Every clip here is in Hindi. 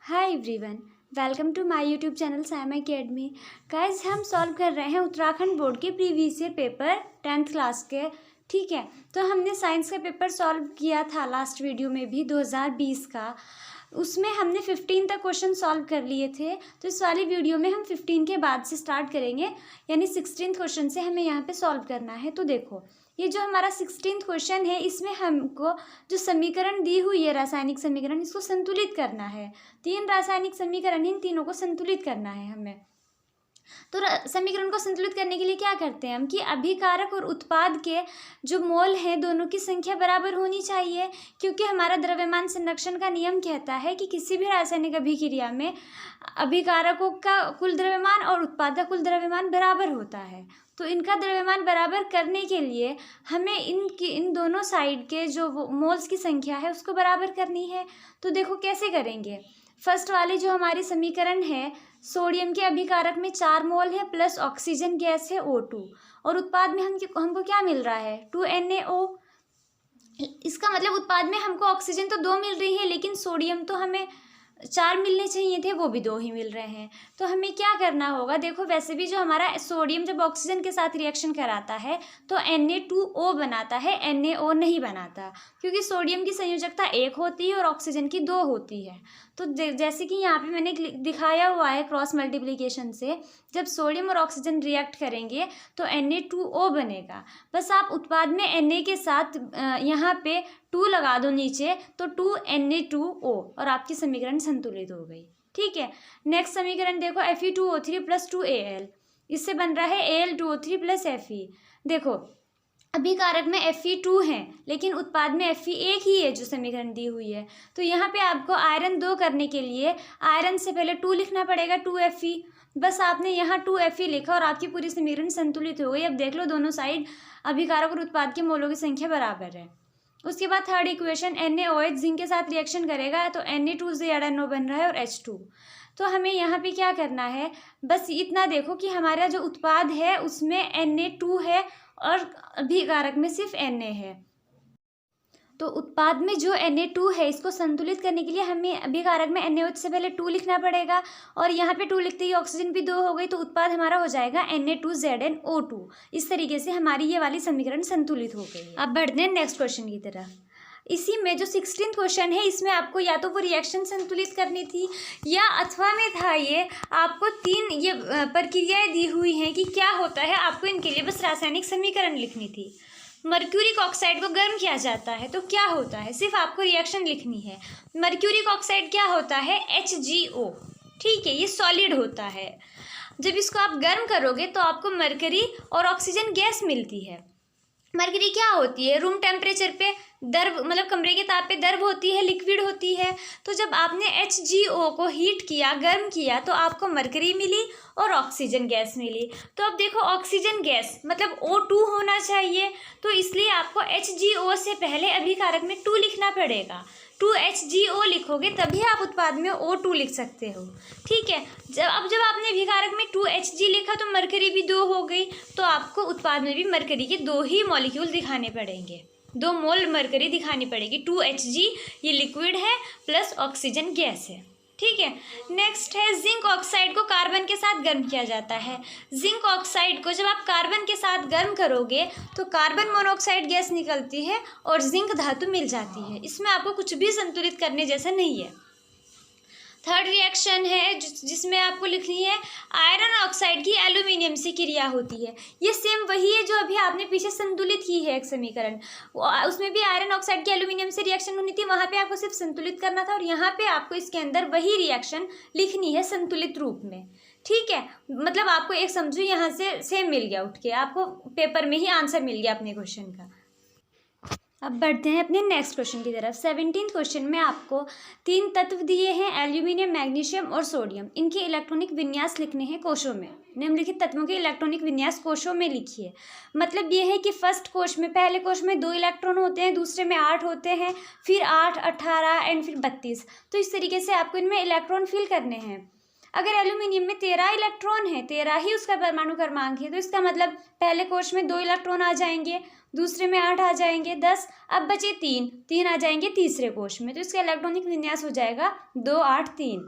Hi everyone, welcome to my YouTube channel Saima academy. Guys, हम सॉल्व कर रहे हैं उत्तराखंड बोर्ड के previous year paper 10th class के। ठीक है, तो हमने साइंस का पेपर सॉल्व किया था लास्ट वीडियो में भी 2020 का। उसमें हमने 15 तक क्वेश्चन सॉल्व कर लिए थे। तो इस वाली वीडियो में हम 15 के बाद से स्टार्ट करेंगे, यानी 16th क्वेश्चन से हमें यहाँ पे सॉल्व करना है। तो देखो, ये जो हमारा 16th क्वेश्चन है, इसमें हमको जो समीकरण दी हुई है, रासायनिक समीकरण, इसको संतुलित करना है। 3 रासायनिक समीकरण, इन तीनों को संतुलित करना है हमें। तो समीकरण को संतुलित करने के लिए क्या करते हैं हम कि अभिकारक और उत्पाद के जो मोल हैं, दोनों की संख्या बराबर होनी चाहिए, क्योंकि हमारा द्रव्यमान संरक्षण का नियम कहता है कि किसी भी रासायनिक अभिक्रिया में अभिकारकों का कुल द्रव्यमान और उत्पाद का कुल द्रव्यमान बराबर होता है। तो इनका द्रव्यमान बराबर करने के लिए हमें इन दोनों साइड के जो मोल्स की संख्या है उसको बराबर करनी है। तो देखो कैसे करेंगे। फर्स्ट वाली जो हमारी समीकरण है, सोडियम के अभिकारक में 4 मोल है प्लस ऑक्सीजन गैस है O2, और उत्पाद में हमको क्या मिल रहा है 2NaO। इसका मतलब उत्पाद में हमको ऑक्सीजन तो 2 मिल रही है, लेकिन सोडियम तो हमें 4 मिलने चाहिए थे, वो भी 2 ही मिल रहे हैं। तो हमें क्या करना होगा, देखो वैसे भी जो हमारा सोडियम जब ऑक्सीजन के साथ रिएक्शन कराता है तो Na2O बनाता है, NaO नहीं बनाता, क्योंकि सोडियम की संयोजकता 1 होती है और ऑक्सीजन की 2 होती है। तो जैसे कि यहाँ पे मैंने दिखाया हुआ है क्रॉस मल्टीप्लिकेशन से, जब सोडियम और ऑक्सीजन रिएक्ट करेंगे तो Na2O बनेगा। बस आप उत्पाद में Na के साथ यहाँ पे 2 लगा दो नीचे, तो 2Na2O, और आपकी समीकरण संतुलित हो गई। ठीक है, नेक्स्ट समीकरण देखो, Fe2O3 प्लस 2Al, इससे बन रहा है Al2O3 प्लस Fe। देखो अभिकारक में Fe2 है, लेकिन उत्पाद में Fe एक ही है जो समीकरण दी हुई है। तो यहाँ पे आपको आयरन 2 करने के लिए आयरन से पहले 2 लिखना पड़ेगा, 2Fe। बस आपने यहाँ 2Fe लिखा और आपकी पूरी समीकरण संतुलित हो गई। अब देख लो दोनों साइड अभिकारक और उत्पाद के मोलों की संख्या बराबर है। उसके बाद थर्ड इक्वेशन, NaOH जिंक के साथ रिएक्शन करेगा तो Na2 से NO बन रहा है और H2। तो हमें यहाँ पे क्या करना है, बस इतना देखो कि हमारा जो उत्पाद है उसमें Na2 है और अभिकारक में सिर्फ Na है। तो उत्पाद में जो Na2 है, इसको संतुलित करने के लिए हमें अभिकारक में NaOH से पहले 2 लिखना पड़ेगा, और यहाँ पे 2 लिखते ही ऑक्सीजन भी 2 हो गई, तो उत्पाद हमारा हो जाएगा Na2ZnO2। इस तरीके से हमारी ये वाली समीकरण संतुलित हो गई है। अब बढ़ते हैं नेक्स्ट क्वेश्चन की तरफ। इसी में जो 16th क्वेश्चन है, इसमें आपको या तो वो रिएक्शन संतुलित करनी थी, या अथवा में था ये आपको 3 ये प्रक्रियाएं दी हुई हैं कि क्या होता है, आपको इनके लिए बस रासायनिक समीकरण लिखनी थी। मर्क्यूरिक ऑक्साइड को गर्म किया जाता है तो क्या होता है, सिर्फ आपको रिएक्शन लिखनी है। मर्क्यूरिक ऑक्साइड क्या होता है, HgO। ठीक है, ये सॉलिड होता है। जब इसको आप गर्म करोगे तो आपको मरकरी और ऑक्सीजन गैस मिलती है। मरकरी क्या होती है, रूम टेम्परेचर पे द्रव, मतलब कमरे के ताप पे द्रव होती है, लिक्विड होती है। तो जब आपने HgO को हीट किया, गर्म किया, तो आपको मरकरी मिली और ऑक्सीजन गैस मिली। तो अब देखो ऑक्सीजन गैस मतलब O2 होना चाहिए, तो इसलिए आपको HgO से पहले अभिकारक में 2 लिखना पड़ेगा। 2HgO लिखोगे तभी आप उत्पाद में O2 लिख सकते हो। ठीक है, जब आपने अभिकारक में 2Hg लिखा तो मरकरी भी 2 हो गई, तो आपको उत्पाद में भी मरकरी के 2 ही मॉलिक्यूल दिखाने पड़ेंगे, 2 मोल मरकरी दिखानी पड़ेगी। 2Hg ये लिक्विड है प्लस ऑक्सीजन गैस है। ठीक है, नेक्स्ट है जिंक ऑक्साइड को कार्बन के साथ गर्म किया जाता है। जिंक ऑक्साइड को जब आप कार्बन के साथ गर्म करोगे तो कार्बन मोनोऑक्साइड गैस निकलती है और जिंक धातु मिल जाती है। इसमें आपको कुछ भी संतुलित करने जैसा नहीं है। थर्ड रिएक्शन है जिसमें आपको लिखनी है आयरन ऑक्साइड की एल्यूमिनियम से क्रिया होती है। ये सेम वही है जो अभी आपने पीछे संतुलित की है एक समीकरण, उसमें भी आयरन ऑक्साइड की एल्यूमिनियम से रिएक्शन होनी थी, वहाँ पे आपको सिर्फ संतुलित करना था, और यहाँ पे आपको इसके अंदर वही रिएक्शन लिखनी है संतुलित रूप में। ठीक है, मतलब आपको एक समझो यहाँ से सेम मिल गया, उठ के आपको पेपर में ही आंसर मिल गया अपने क्वेश्चन का। अब बढ़ते हैं अपने नेक्स्ट क्वेश्चन की तरफ। 17th क्वेश्चन में आपको 3 तत्व दिए हैं, एल्यूमिनियम, मैग्नीशियम और सोडियम। इनके इलेक्ट्रॉनिक विन्यास लिखने हैं कोशों में। निम्नलिखित तत्वों के इलेक्ट्रॉनिक विन्यास कोशों में लिखिए। मतलब ये है कि फर्स्ट कोश में, पहले कोश में 2 इलेक्ट्रॉन होते हैं, दूसरे में 8 होते हैं, फिर 8, 18 एंड फिर 32। तो इस तरीके से आपको इनमें इलेक्ट्रॉन फिल करने हैं। अगर एल्यूमिनियम में 13 इलेक्ट्रॉन है, 13 ही उसका परमाणु क्रमांक है, तो इसका मतलब पहले कोश में 2 इलेक्ट्रॉन आ जाएंगे, दूसरे में 8 आ जाएंगे, 10। अब बचे 3 आ जाएंगे तीसरे कोश में, तो इसका इलेक्ट्रॉनिक विन्यास हो जाएगा 2, 8, 3।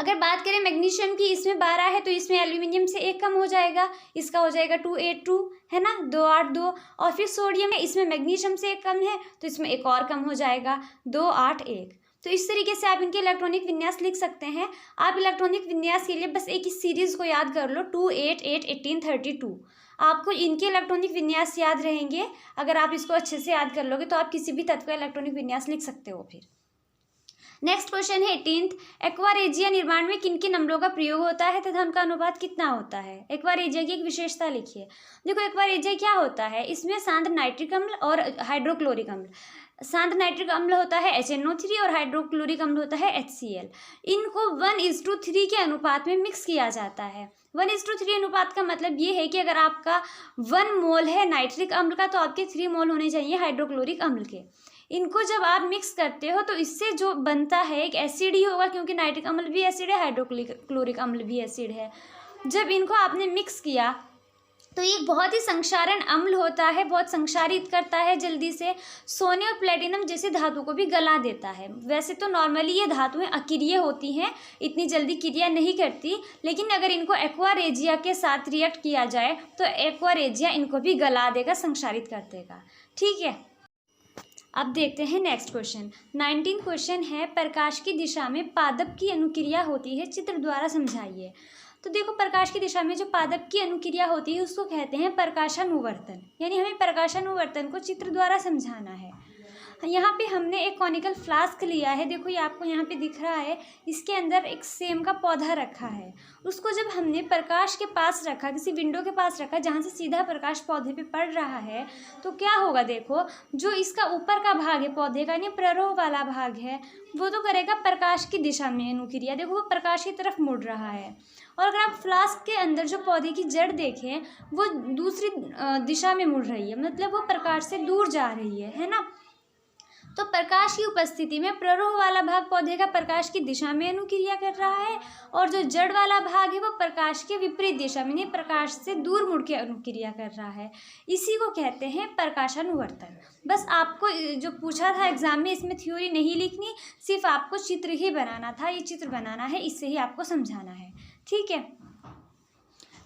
अगर बात करें मैग्नीशियम की, इसमें 12 है तो इसमें एल्यूमिनियम से 1 कम हो जाएगा, इसका हो जाएगा 282, है ना, 282। और फिर सोडियम है, इसमें मैग्नीशियम से 1 कम है तो इसमें एक और कम हो जाएगा, 281। तो इस तरीके से आप इनके इलेक्ट्रॉनिक विन्यास लिख सकते हैं। आप इलेक्ट्रॉनिक विन्यास के लिए बस एक ही सीरीज़ को याद कर लो, 288 18 32। आपको इनके इलेक्ट्रॉनिक विन्यास याद रहेंगे। अगर आप इसको अच्छे से याद कर लोगे तो आप किसी भी तत्व का इलेक्ट्रॉनिक विन्यास लिख सकते हो। फिर नेक्स्ट क्वेश्चन है 18th, एक्वा रेजिया निर्माण में किन किन अम्लों का प्रयोग होता है तथा उनका अनुपात कितना होता है। एक्वा रेजिया की एक विशेषता लिखिए। देखो एक्वा रेजिया क्या होता है, इसमें सांद्र नाइट्रिक अम्ल और हाइड्रोक्लोरिक अम्ल, सांद्र नाइट्रिक अम्ल होता है HNO3 और हाइड्रोक्लोरिक अम्ल होता है HCl। इनको 1:3 के अनुपात में मिक्स किया जाता है। 1:3 अनुपात का मतलब ये है कि अगर आपका 1 मोल है नाइट्रिक अम्ल का तो आपके 3 मोल होने चाहिए हाइड्रोक्लोरिक अम्ल के। इनको जब आप मिक्स करते हो तो इससे जो बनता है एक एसिड ही होगा, क्योंकि नाइट्रिक अम्ल भी एसिड है, हाइड्रोक्लोरिक अम्ल भी एसिड है। जब इनको आपने मिक्स किया तो ये बहुत ही संक्षारण अम्ल होता है, बहुत संक्षारित करता है जल्दी से, सोने और प्लेटिनम जैसे धातु को भी गला देता है। वैसे तो नॉर्मली ये धातुएं अक्रिय होती हैं, इतनी जल्दी क्रिया नहीं करती, लेकिन अगर इनको एक्वा रेजिया के साथ रिएक्ट किया जाए तो एक्वा रेजिया इनको भी गला देगा, संक्षारित कर देगा। ठीक है, अब देखते हैं नेक्स्ट क्वेश्चन। 19 क्वेश्चन है, प्रकाश की दिशा में पादप की अनुक्रिया होती है, चित्र द्वारा समझाइए। तो देखो, प्रकाश की दिशा में जो पादप की अनुक्रिया होती है उसको कहते हैं प्रकाशानुवर्तन, यानी हमें प्रकाशानुवर्तन को चित्र द्वारा समझाना है। यहाँ पे हमने एक कॉनिकल फ्लास्क लिया है, देखो ये आपको यहाँ पे दिख रहा है, इसके अंदर एक सेम का पौधा रखा है। उसको जब हमने प्रकाश के पास रखा, किसी विंडो के पास रखा जहाँ से सीधा प्रकाश पौधे पे पड़ रहा है, तो क्या होगा, देखो जो इसका ऊपर का भाग है पौधे का, यानी प्ररोह वाला भाग है, वो तो करेगा प्रकाश की दिशा में अनुक्रिया, देखो वो प्रकाश की तरफ मुड़ रहा है। और अगर आप फ्लास्क के अंदर जो पौधे की जड़ देखें वो दूसरी दिशा में मुड़ रही है, मतलब वो प्रकाश से दूर जा रही है ना। तो प्रकाश की उपस्थिति में प्ररोह वाला भाग पौधे का प्रकाश की दिशा में अनुक्रिया कर रहा है, और जो जड़ वाला भाग है वो प्रकाश के विपरीत दिशा में, यानी प्रकाश से दूर मुड़ के अनुक्रिया कर रहा है। इसी को कहते हैं प्रकाशानुवर्तन। बस आपको जो पूछा था एग्जाम में, इसमें थ्योरी नहीं लिखनी, सिर्फ आपको चित्र ही बनाना था, ये चित्र बनाना है, इससे ही आपको समझाना है। ठीक है,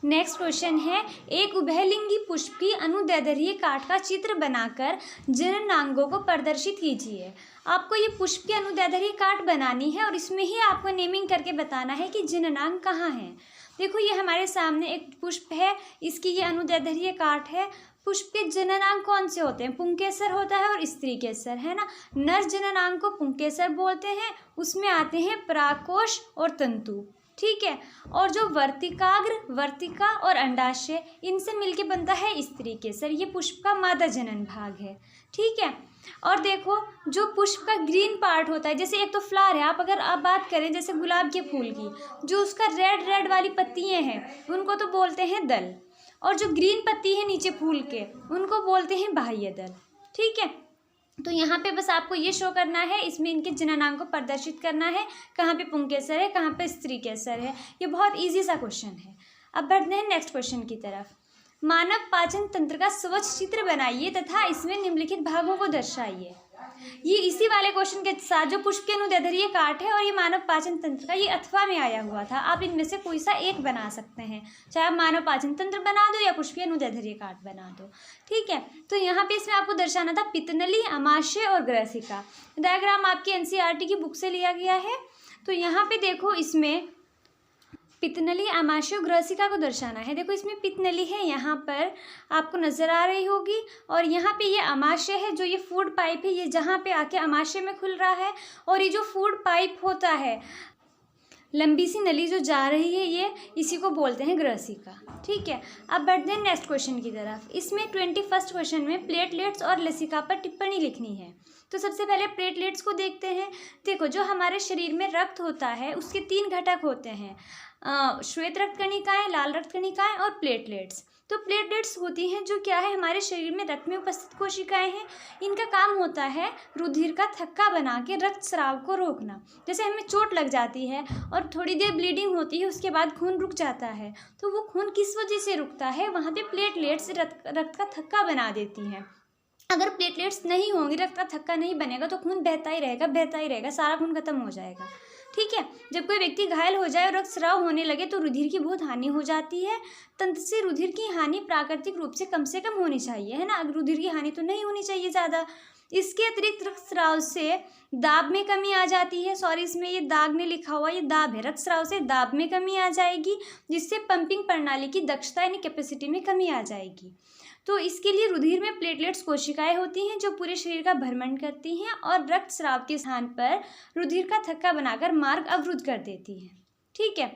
नेक्स्ट क्वेश्चन है, एक उभयलिंगी पुष्प की अनुदैर्ध्य काट का चित्र बनाकर जननांगों को प्रदर्शित कीजिए। आपको ये पुष्प की अनुदैर्ध्य काट बनानी है और इसमें ही आपको नेमिंग करके बताना है कि जननांग कहाँ है। देखो ये हमारे सामने एक पुष्प है, इसकी ये अनुदैर्ध्य काट है। पुष्प के जननांग कौन से होते हैं, पुंकेसर होता है और स्त्री केसर, है ना। नर जननांग को पुंकेसर बोलते हैं, उसमें आते हैं परागकोश और तंतु। ठीक है, और जो वर्तिकाग्र, वर्तिका और अंडाशय, इनसे मिलके बनता है स्त्री केसर, ये पुष्प का मादा जनन भाग है। ठीक है, और देखो जो पुष्प का ग्रीन पार्ट होता है, जैसे एक तो फ्लावर है, अगर आप बात करें जैसे गुलाब के फूल की, जो उसका रेड रेड वाली पत्तियां हैं उनको तो बोलते हैं दल, और जो ग्रीन पत्ती है नीचे फूल के उनको बोलते हैं बाह्य दल। ठीक है, तो यहाँ पे बस आपको ये शो करना है, इसमें इनके जननांग को प्रदर्शित करना है, कहाँ पे पुंकेसर है, कहाँ पे स्त्री केसर है। ये बहुत इजी सा क्वेश्चन है। अब बढ़ते हैं नेक्स्ट क्वेश्चन की तरफ। मानव पाचन तंत्र का स्वच्छ चित्र बनाइए तथा इसमें निम्नलिखित भागों को दर्शाइए। ये इसी वाले क्वेश्चन के साथ जो पुष्प के अनुदैर्ध्य काट है और ये मानव पाचन तंत्र का, ये अथवा में आया हुआ था। आप इनमें से कोई सा एक बना सकते हैं, चाहे आप मानव पाचन तंत्र बना दो या पुष्प के अनुदैर्ध्य काट बना दो। ठीक है, तो यहाँ पे इसमें आपको दर्शाना था पित्तनली, अमाशय और ग्रसिका। डायग्राम आपकी एनसीईआरटी की बुक से लिया गया है। तो यहाँ पे देखो, इसमें पित्तनली, अमाशय, ग्रसिका को दर्शाना है। देखो इसमें पित्तनली है, यहाँ पर आपको नजर आ रही होगी, और यहाँ पे ये अमाशय है, जो ये फूड पाइप है, ये जहाँ पे आके अमाशय में खुल रहा है, और ये जो फूड पाइप होता है, लंबी सी नली जो जा रही है, ये इसी को बोलते हैं ग्रसिका। ठीक है, अब बढ़ते हैं नेक्स्ट क्वेश्चन की तरफ। इसमें 21st क्वेश्चन में प्लेटलेट्स और लसिका पर टिप्पणी लिखनी है। तो सबसे पहले प्लेटलेट्स को देखते हैं। देखो जो हमारे शरीर में रक्त होता है उसके 3 घटक होते हैं, श्वेत रक्त कणिकाएं, लाल रक्त कणिकाएं और प्लेटलेट्स। तो प्लेटलेट्स होती हैं जो क्या है, हमारे शरीर में रक्त में उपस्थित कोशिकाएं हैं। इनका काम होता है रुधिर का थक्का बना के रक्त स्राव को रोकना। जैसे हमें चोट लग जाती है और थोड़ी देर ब्लीडिंग होती है, उसके बाद खून रुक जाता है, तो वो खून किस वजह से रुकता है, वहाँ पे प्लेटलेट्स रक्त का थक्का बना देती हैं। अगर प्लेटलेट्स नहीं होंगी, रक्त का थक्का नहीं बनेगा, तो खून बहता ही रहेगा, बहता ही रहेगा, सारा खून खत्म हो जाएगा। ठीक है। जब कोई व्यक्ति घायल हो जाए और रक्तस्राव होने लगे तो रुधिर की बहुत हानि हो जाती है। तंत्र से रुधिर की हानि प्राकृतिक रूप से कम होनी चाहिए, है ना। रुधिर की हानि तो नहीं होनी चाहिए ज़्यादा। इसके अतिरिक्त रक्तस्राव से दाब में कमी आ जाती है। सॉरी, इसमें ये दाग ने लिखा हुआ, ये दाब है। रक्तस्राव से दाब में कमी आ जाएगी, जिससे पंपिंग प्रणाली की दक्षता यानी कैपेसिटी में कमी आ जाएगी। तो इसके लिए रुधिर में प्लेटलेट्स कोशिकाएं होती हैं जो पूरे शरीर का भ्रमण करती हैं और रक्तस्राव के स्थान पर रुधिर का थक्का बनाकर मार्ग अवरुद्ध कर देती हैं। ठीक है।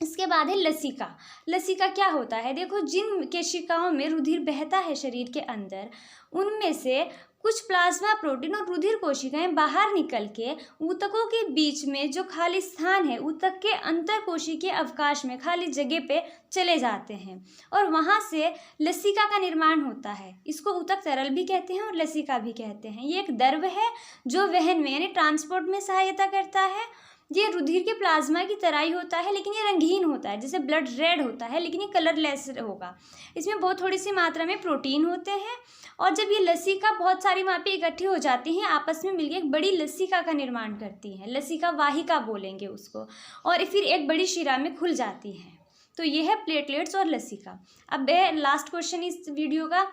इसके बाद है लसिका। लसिका क्या होता है? देखो, जिन केशिकाओं में रुधिर बहता है शरीर के अंदर, उनमें से कुछ प्लाज्मा प्रोटीन और रुधिर कोशिकाएं बाहर निकल के ऊतकों के बीच में जो खाली स्थान है, ऊतक के अंतर कोशिकीय अवकाश में खाली जगह पे चले जाते हैं और वहाँ से लसिका का निर्माण होता है। इसको ऊतक तरल भी कहते हैं और लसिका भी कहते हैं। ये एक द्रव है जो वहन में यानी ट्रांसपोर्ट में सहायता करता है। ये रुधिर के प्लाज्मा की तरह ही होता है, लेकिन ये रंगीन होता है, जैसे ब्लड रेड होता है, लेकिन ये कलरलेस होगा। इसमें बहुत थोड़ी सी मात्रा में प्रोटीन होते हैं और जब ये लसिका बहुत सारी वहाँ पे इकट्ठी हो जाती हैं, आपस में मिलकर एक बड़ी लसिका का निर्माण करती हैं। लसिका वाहिका बोलेंगे उसको, और फिर एक बड़ी शिरा में खुल जाती हैं। तो ये है प्लेटलेट्स और लसिका। अब लास्ट क्वेश्चन इस वीडियो का,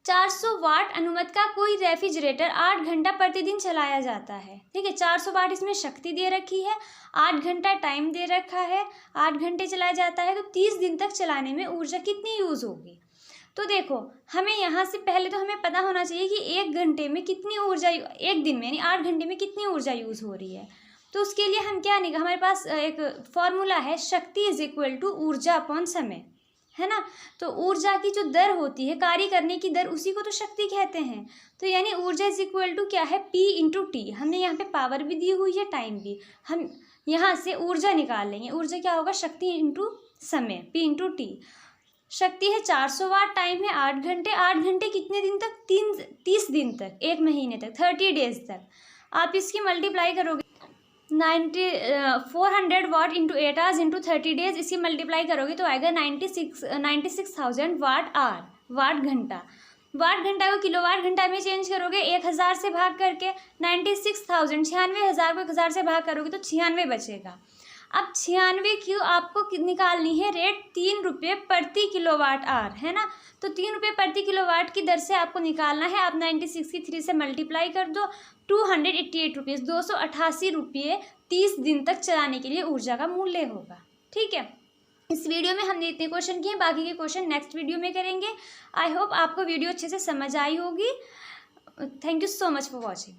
400 वाट अनुमत का कोई रेफ्रिजरेटर 8 घंटा प्रतिदिन चलाया जाता है। ठीक है, 400 वाट इसमें शक्ति दे रखी है, 8 घंटा टाइम दे रखा है, 8 घंटे चलाया जाता है। तो 30 दिन तक चलाने में ऊर्जा कितनी यूज़ होगी? तो देखो, हमें यहाँ से पहले तो हमें पता होना चाहिए कि 1 घंटे में कितनी ऊर्जा, 1 दिन में यानी 8 घंटे में कितनी ऊर्जा यूज़ हो रही है। तो उसके लिए हम क्या निकाल, हमारे पास एक फॉर्मूला है, शक्ति इज इक्वल टू ऊर्जा अपॉन समय, है ना। तो ऊर्जा की जो दर होती है, कार्य करने की दर, उसी को तो शक्ति कहते हैं। तो यानी ऊर्जा इज इक्वल टू क्या है? P into T. हमने यहाँ पे पावर भी दी हुई है, टाइम भी। हम यहाँ से ऊर्जा निकाल लेंगे। ऊर्जा क्या होगा? शक्ति इंटू समय, P इंटू टी। शक्ति है 400 वाट, टाइम है 8 घंटे। 8 घंटे कितने दिन तक? 30 दिन तक, 1 महीने तक, 30 डेज तक। आप इसकी मल्टीप्लाई करोगे 400 वाट इंटू 8 आवर्स इंटू 30 डेज, इसकी मल्टीप्लाई करोगे तो आएगा 96,000 वाट आवर, वाट घंटा। वाट घंटा को किलोवाट घंटा में चेंज करोगे 1000 से भाग करके, 96,000, 96,000 को 1000 से भाग करोगे तो 96 बचेगा। अब 96 की आपको निकालनी है रेट 3 रुपये प्रति किलोवाट आवर, है ना। तो 3 रुपये प्रति किलोवाट की दर से आपको निकालना है। आप 96 की 3 से मल्टीप्लाई कर दो, 288 रुपीज़, 288 रुपये 30 दिन तक चलाने के लिए ऊर्जा का मूल्य होगा। ठीक है। इस वीडियो में हमने इतने क्वेश्चन किए, बाकी के क्वेश्चन नेक्स्ट वीडियो में करेंगे। आई होप आपको वीडियो अच्छे से समझ आई होगी। Thank you so much for watching.